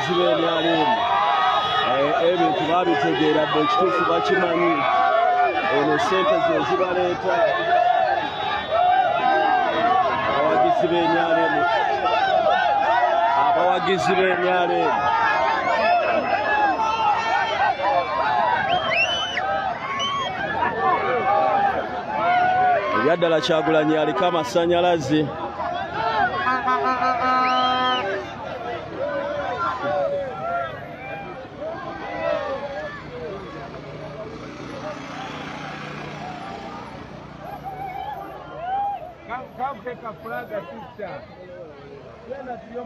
abawagizi b'emyalimu ebintu babitegeera dde ekituufu bakimanyi eno ssente ze zibaleeta abawagizi b'emyalimu ebyaddala Kyagulanyi aliko amasannyalaze Come take a flag at picture. Then at your